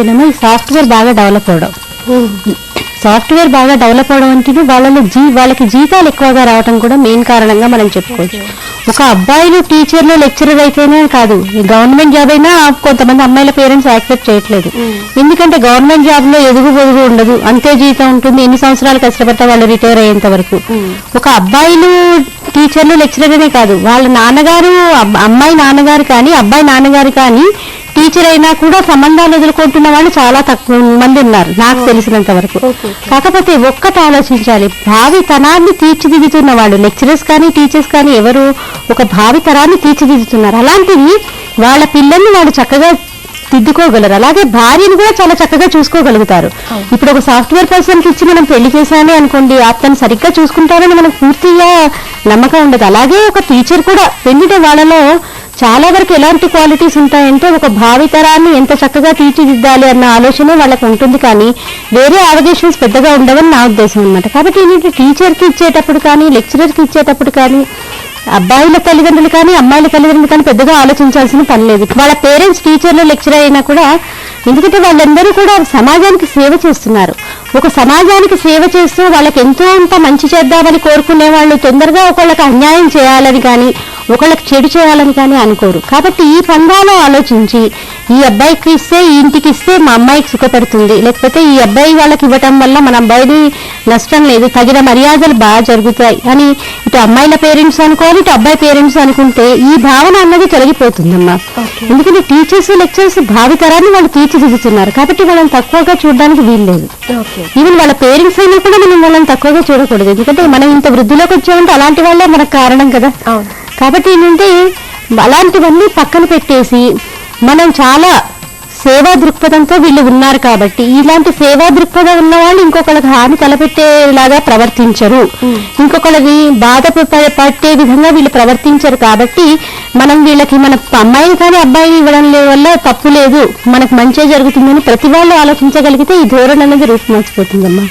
కాకపోయినా ఈ సాఫ్ట్వేర్ బాగా డెవలప్ అవడం, సాఫ్ట్వేర్ బాగా డెవలప్ అవడం అంటే వాళ్ళకి జీతాలు ఎక్కువగా రావడం కూడా మెయిన్ కారణంగా మనం చెప్పుకోవచ్చు. ఒక అబ్బాయిలు టీచర్లు లెక్చరర్ అయితేనే కాదు, గవర్నమెంట్ జాబ్ అయినా కొంతమంది అమ్మాయిల పేరెంట్స్ యాక్సెప్ట్ చేయట్లేదు. ఎందుకంటే గవర్నమెంట్ జాబ్ లో ఎదుగు పొదుగు ఉండదు, అంతే జీతం ఉంటుంది, ఎన్ని సంవత్సరాలు కష్టపడతా వాళ్ళు రిటైర్ అయ్యేంత వరకు. ఒక అబ్బాయిలు టీచర్లు లెక్చరర్ అనే కాదు, వాళ్ళ నాన్నగారు అమ్మాయి నాన్నగారు కానీ అబ్బాయి నాన్నగారు కానీ టీచర్ అయినా కూడా సంబంధాలు వదులుకుంటున్న వాళ్ళు చాలా తక్కువ మంది ఉన్నారు నాకు తెలిసినంత వరకు. కాకపోతే ఒక్కటి ఆలోచించాలి, భావి తరాన్ని తీర్చిదిద్దుతున్న వాళ్ళు లెక్చరర్స్ కానీ టీచర్స్ కానీ ఎవరు ఒక భావి తరాన్ని తీర్చిదిద్దుతున్నారు. అలాంటివి వాళ్ళ పిల్లల్ని వాళ్ళు చక్కగా దిద్దుకోగలరు, అలాగే భార్యను కూడా చాలా చక్కగా చూసుకోగలుగుతారు. ఇప్పుడు ఒక సాఫ్ట్వేర్ పర్సన్ కి ఇచ్చి మనం పెళ్లి చేశానే అనుకోండి, అతను సరిగ్గా చూసుకుంటారని మనకు పూర్తిగా నమ్మకం ఉండదు. అలాగే ఒక టీచర్ కూడా పెళ్లిట వాళ్ళలో చాలా వరకు ఎలాంటి క్వాలిటీస్ ఉంటాయంటే ఒక భావితరాన్ని ఎంత చక్కగా తీర్చిదిద్దాలి అన్న ఆలోచన వాళ్ళకు ఉంటుంది, కానీ వేరే అవగేషన్స్ పెద్దగా ఉండవని నా ఉద్దేశం అనమాట. కాబట్టి ఏంటంటే టీచర్కి ఇచ్చేటప్పుడు కానీ లెక్చరర్కి ఇచ్చేటప్పుడు కానీ అబ్బాయిల తల్లిదండ్రులు కానీ అమ్మాయిల తల్లిదండ్రులు కానీ పెద్దగా ఆలోచించాల్సిన పని లేదు. వాళ్ళ పేరెంట్స్ టీచర్లు లెక్చరర్ అయినా కూడా, ఎందుకంటే వాళ్ళందరూ కూడా సమాజానికి సేవ చేస్తున్నారు. ఒక సమాజానికి సేవ చేస్తూ వాళ్ళకి ఎంతో అంత మంచి చేద్దామని కోరుకునే వాళ్ళు తొందరగా ఒకళ్ళకి అన్యాయం చేయాలని కానీ ఒకళ్ళకి చెడు చేయాలని కానీ అనుకోరు. కాబట్టి ఈ పందాలో ఆలోచించి ఈ అబ్బాయికి ఇస్తే ఈ ఇంటికి ఇస్తే మా అమ్మాయికి సుఖపడుతుంది, లేకపోతే ఈ అబ్బాయి వాళ్ళకి ఇవ్వటం వల్ల మన అబ్బాయిని నష్టం లేదు, తగిన మర్యాదలు బాగా జరుగుతాయి అని ఇటు అమ్మాయిల పేరెంట్స్ అనుకోవాలి, ఇటు అబ్బాయి పేరెంట్స్ అనుకుంటే ఈ భావన అన్నది తొలగిపోతుందమ్మా. ఎందుకంటే టీచర్స్ లెక్చరర్స్ భావితరాన్ని వాళ్ళు తీర్చిదిద్దుతున్నారు, కాబట్టి వాళ్ళని తక్కువగా చూడడానికి వీల్లేదు. ఈవెన్ వాళ్ళ పేరెంట్స్ అయినా కూడా మనం వాళ్ళని తక్కువగా చూడకూడదు, ఎందుకంటే మనం ఇంత వృద్ధిలోకి వచ్చామంటే అలాంటి వాళ్ళే మనకు కారణం కదా. కాబట్టి ఏంటంటే అలాంటివన్నీ పక్కన పెట్టేసి మనం చాలా సేవా దృక్పథంతో వీళ్ళు ఉన్నారు కాబట్టి, ఇలాంటి సేవా దృక్పథం ఉన్న వాళ్ళు ఇంకొకళ్ళకి హాని తలపెట్టేలాగా ప్రవర్తించరు, ఇంకొకళ్ళని బాధ పట్టే విధంగా వీళ్ళు ప్రవర్తించరు. కాబట్టి మనం వీళ్ళకి మన అమ్మాయిని కానీ అబ్బాయిని ఇవ్వడం వల్ల తప్పు లేదు, మనకు మంచి జరుగుతుందని ప్రతి వాళ్ళు ఆలోచించగలిగితే ఈ ధోరణి అనేది రూపుమాసిపోతుందమ్మా.